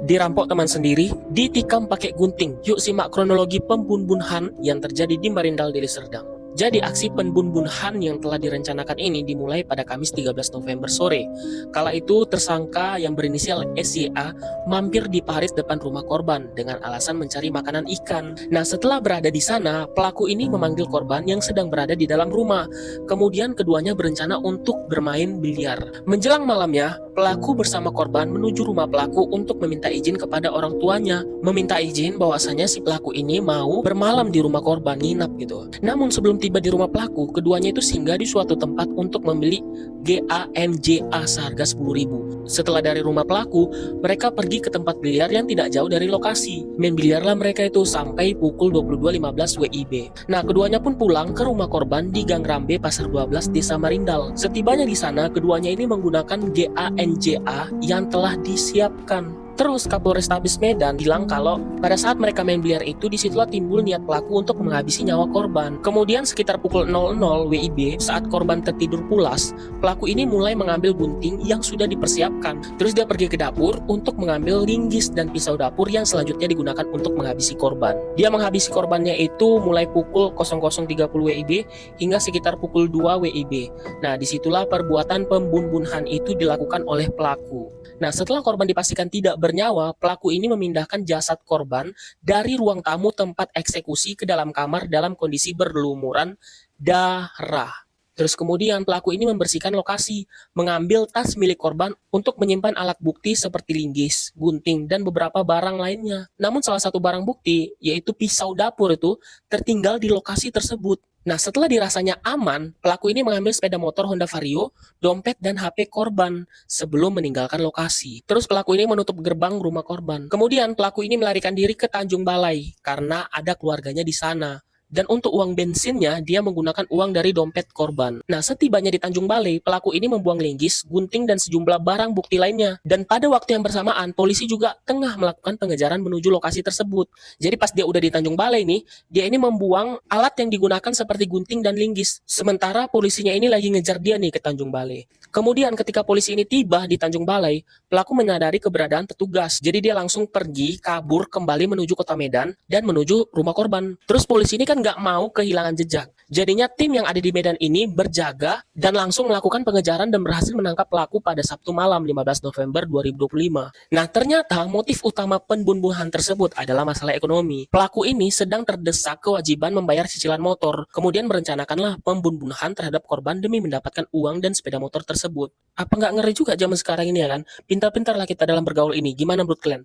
dirampok teman sendiri, ditikam pakai gunting. Yuk simak kronologi pembunuhan yang terjadi di Marindal, Deli Serdang. Jadi aksi pembunuhan yang telah direncanakan ini dimulai pada Kamis 13 November sore. Kala itu tersangka yang berinisial SYA mampir di parit depan rumah korban dengan alasan mencari makanan ikan. Nah, setelah berada di sana, pelaku ini memanggil korban yang sedang berada di dalam rumah. Kemudian keduanya berencana untuk bermain biliar. Menjelang malamnya, pelaku bersama korban menuju rumah pelaku untuk meminta izin kepada orang tuanya. Meminta izin bahwasanya si pelaku ini mau bermalam di rumah korban, nginap gitu. Namun sebelum tiba di rumah pelaku, keduanya itu singgah di suatu tempat untuk membeli GAMJA seharga 10.000. Setelah dari rumah pelaku, mereka pergi ke tempat biliar yang tidak jauh dari lokasi. Main biliarlah mereka itu sampai pukul 22.15 WIB. Nah, keduanya pun pulang ke rumah korban di Gang Rambe, Pasar 12, Desa Marindal. Setibanya di sana, keduanya ini menggunakan GAMJA yang telah disiapkan. Terus Kapolrestabes Medan bilang kalau pada saat mereka main biliar itu disitulah timbul niat pelaku untuk menghabisi nyawa korban. Kemudian sekitar pukul 00 WIB saat korban tertidur pulas, pelaku ini mulai mengambil gunting yang sudah dipersiapkan. Terus dia pergi ke dapur untuk mengambil linggis dan pisau dapur yang selanjutnya digunakan untuk menghabisi korban. Dia menghabisi korbannya itu mulai pukul 00.30 WIB hingga sekitar pukul 2 WIB. Nah, disitulah perbuatan pembunuhan itu dilakukan oleh pelaku. Nah, setelah korban dipastikan tidak bernyawa, pelaku ini memindahkan jasad korban dari ruang tamu tempat eksekusi ke dalam kamar dalam kondisi berlumuran darah. Terus kemudian pelaku ini membersihkan lokasi, mengambil tas milik korban untuk menyimpan alat bukti seperti linggis, gunting, dan beberapa barang lainnya. Namun salah satu barang bukti, yaitu pisau dapur itu, tertinggal di lokasi tersebut. Nah, setelah dirasanya aman, pelaku ini mengambil sepeda motor Honda Vario, dompet, dan HP korban sebelum meninggalkan lokasi. Terus pelaku ini menutup gerbang rumah korban. Kemudian pelaku ini melarikan diri ke Tanjung Balai karena ada keluarganya di sana. Dan untuk uang bensinnya, dia menggunakan uang dari dompet korban. Nah, setibanya di Tanjung Balai, pelaku ini membuang linggis, gunting, dan sejumlah barang bukti lainnya. Dan pada waktu yang bersamaan, polisi juga tengah melakukan pengejaran menuju lokasi tersebut. Jadi pas dia udah di Tanjung Balai nih, dia ini membuang alat yang digunakan seperti gunting dan linggis. Sementara polisinya ini lagi ngejar dia nih ke Tanjung Balai. Kemudian ketika polisi ini tiba di Tanjung Balai, pelaku menyadari keberadaan petugas. Jadi dia langsung pergi kabur kembali menuju kota Medan dan menuju rumah korban. Terus polisi ini kan nggak mau kehilangan jejak. Jadinya tim yang ada di Medan ini berjaga dan langsung melakukan pengejaran dan berhasil menangkap pelaku pada Sabtu malam 15 November 2025. Nah, ternyata motif utama pembunuhan tersebut adalah masalah ekonomi. Pelaku ini sedang terdesak kewajiban membayar cicilan motor, kemudian merencanakanlah pembunuhan terhadap korban demi mendapatkan uang dan sepeda motor tersebut. Apa nggak ngeri juga zaman sekarang ini ya kan? Pintar-pintarlah kita dalam bergaul ini. Gimana menurut kalian?